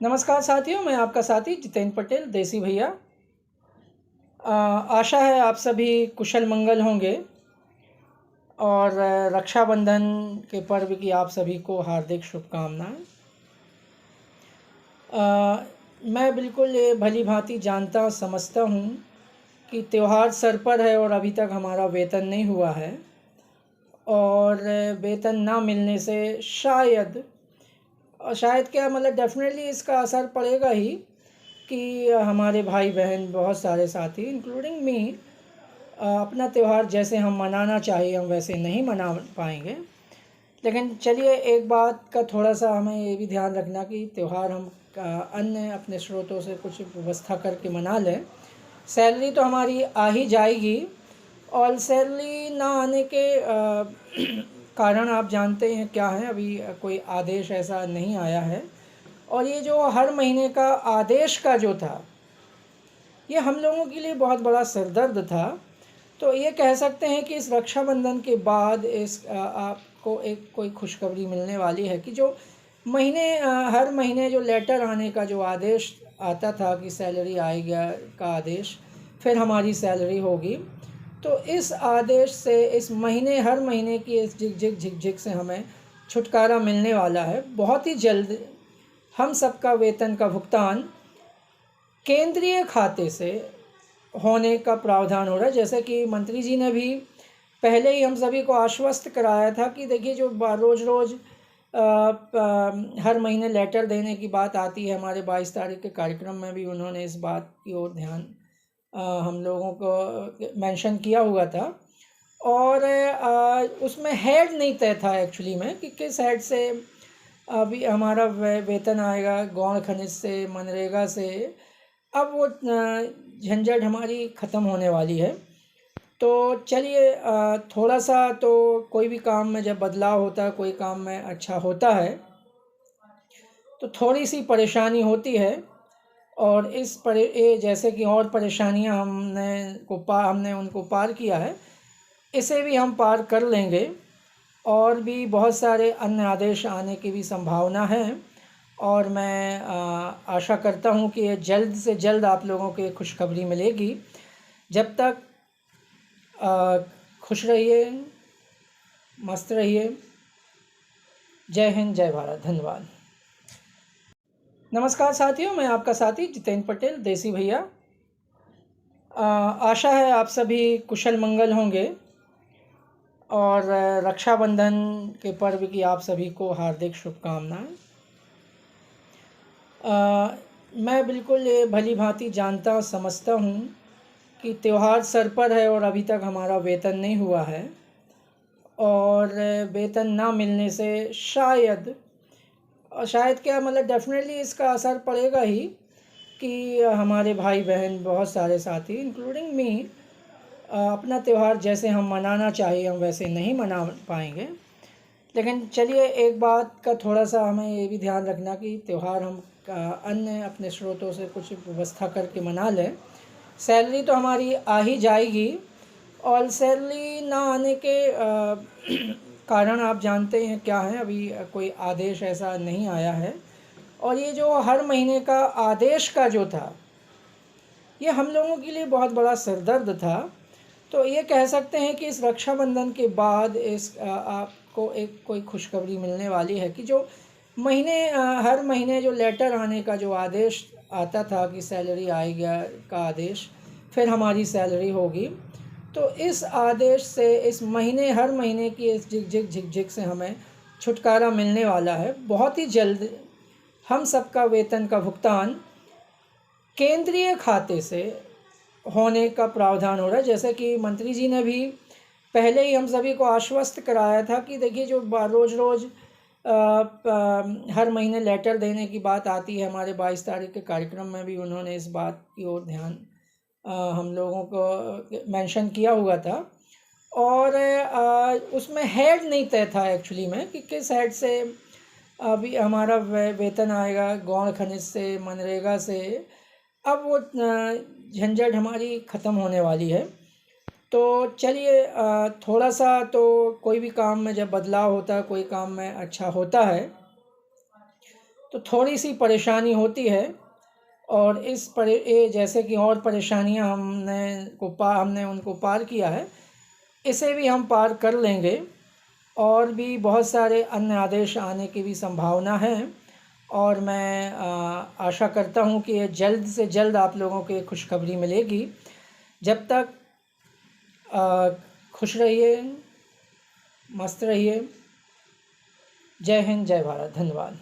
नमस्कार साथियों, मैं आपका साथी जितेंद्र पटेल देसी भैया। आशा है आप सभी कुशल मंगल होंगे और रक्षाबंधन के पर्व की आप सभी को हार्दिक शुभकामनाएं। मैं बिल्कुल ये भली भांति जानता समझता हूँ कि त्यौहार सर पर है और अभी तक हमारा वेतन नहीं हुआ है और वेतन ना मिलने से शायद क्या मतलब डेफिनेटली इसका असर पड़ेगा ही कि हमारे भाई बहन बहुत सारे साथी इंक्लूडिंग मी अपना त्यौहार जैसे हम मनाना चाहिए हम वैसे नहीं मना पाएंगे। लेकिन चलिए एक बात का थोड़ा सा हमें ये भी ध्यान रखना कि त्यौहार हम अन्य अपने स्रोतों से कुछ व्यवस्था करके मना लें। सैलरी तो हमारी आ ही जाएगी और सैलरी ना आने के कारण आप जानते हैं क्या है, अभी कोई आदेश ऐसा नहीं आया है। और ये जो हर महीने का आदेश का जो था ये हम लोगों के लिए बहुत बड़ा सिरदर्द था। तो ये कह सकते हैं कि इस रक्षाबंधन के बाद आपको एक कोई खुशखबरी मिलने वाली है कि जो हर महीने जो लेटर आने का जो आदेश आता था कि सैलरी आएगी का आदेश, फिर हमारी सैलरी होगी। तो इस आदेश से हर महीने की इस झिकझिक से हमें छुटकारा मिलने वाला है। बहुत ही जल्द हम सबका वेतन का भुगतान केंद्रीय खाते से होने का प्रावधान हो रहा है। जैसे कि मंत्री जी ने भी पहले ही हम सभी को आश्वस्त कराया था कि देखिए जो रोज़ हर महीने लेटर देने की बात आती है, हमारे 22 तारीख के कार्यक्रम में भी उन्होंने इस बात की ओर ध्यान हम लोगों को मेंशन किया हुआ था। और उसमें हेड नहीं तय था एक्चुअली में कि किस हेड से अभी हमारा वेतन आएगा, गौण खनिज से, मनरेगा से। अब वो झंझट हमारी ख़त्म होने वाली है। तो चलिए थोड़ा सा तो कोई भी काम में जब बदलाव होता है, कोई काम में अच्छा होता है तो थोड़ी सी परेशानी होती है। और ये जैसे कि और परेशानियां हमने उनको पार किया है, इसे भी हम पार कर लेंगे। और भी बहुत सारे अन्य आदेश आने की भी संभावना है और मैं आशा करता हूँ कि ये जल्द से जल्द आप लोगों को खुशखबरी मिलेगी। जब तक खुश रहिए, मस्त रहिए। जय हिंद, जय भारत, धन्यवाद। नमस्कार साथियों, मैं आपका साथी जितेंद्र पटेल देसी भैया। आशा है आप सभी कुशल मंगल होंगे और रक्षाबंधन के पर्व की आप सभी को हार्दिक शुभकामनाएं। मैं बिल्कुल ये भली भांति जानता समझता हूँ कि त्यौहार सर पर है और अभी तक हमारा वेतन नहीं हुआ है और वेतन ना मिलने से शायद क्या मतलब डेफिनेटली इसका असर पड़ेगा ही कि हमारे भाई बहन बहुत सारे साथी इंक्लूडिंग मी अपना त्यौहार जैसे हम मनाना चाहिए हम वैसे नहीं मना पाएंगे। लेकिन चलिए एक बात का थोड़ा सा हमें ये भी ध्यान रखना कि त्यौहार हम अन्य अपने स्रोतों से कुछ व्यवस्था करके मना लें। सैलरी तो हमारी आ ही जाएगी और सैलरी ना आने के कारण आप जानते हैं क्या है, अभी कोई आदेश ऐसा नहीं आया है। और ये जो हर महीने का आदेश का जो था ये हम लोगों के लिए बहुत बड़ा सिरदर्द था। तो ये कह सकते हैं कि इस रक्षाबंधन के बाद आपको एक कोई खुशखबरी मिलने वाली है कि जो हर महीने जो लेटर आने का जो आदेश आता था कि सैलरी आएगी का आदेश, फिर हमारी सैलरी होगी। तो इस आदेश से हर महीने की इस झिकझिक से हमें छुटकारा मिलने वाला है। बहुत ही जल्द हम सबका वेतन का भुगतान केंद्रीय खाते से होने का प्रावधान हो रहा है। जैसे कि मंत्री जी ने भी पहले ही हम सभी को आश्वस्त कराया था कि देखिए जो रोज़ हर महीने लेटर देने की बात आती है, हमारे 22 तारीख के कार्यक्रम में भी उन्होंने इस बात की ओर ध्यान हम लोगों को मेंशन किया हुआ था। और उसमें हेड नहीं तय था एक्चुअली में कि किस हेड से अभी हमारा वेतन आएगा, गौण खनिज से, मनरेगा से। अब वो झंझट हमारी ख़त्म होने वाली है। तो चलिए थोड़ा सा तो कोई भी काम में जब बदलाव होता है, कोई काम में अच्छा होता है तो थोड़ी सी परेशानी होती है। और ये जैसे कि और परेशानियां हमने उनको पार किया है, इसे भी हम पार कर लेंगे। और भी बहुत सारे अन्य आदेश आने की भी संभावना है, और मैं आशा करता हूँ कि ये जल्द से जल्द आप लोगों को खुशखबरी मिलेगी। जब तक खुश रहिए, मस्त रहिए। जय हिंद, जय भारत, धन्यवाद।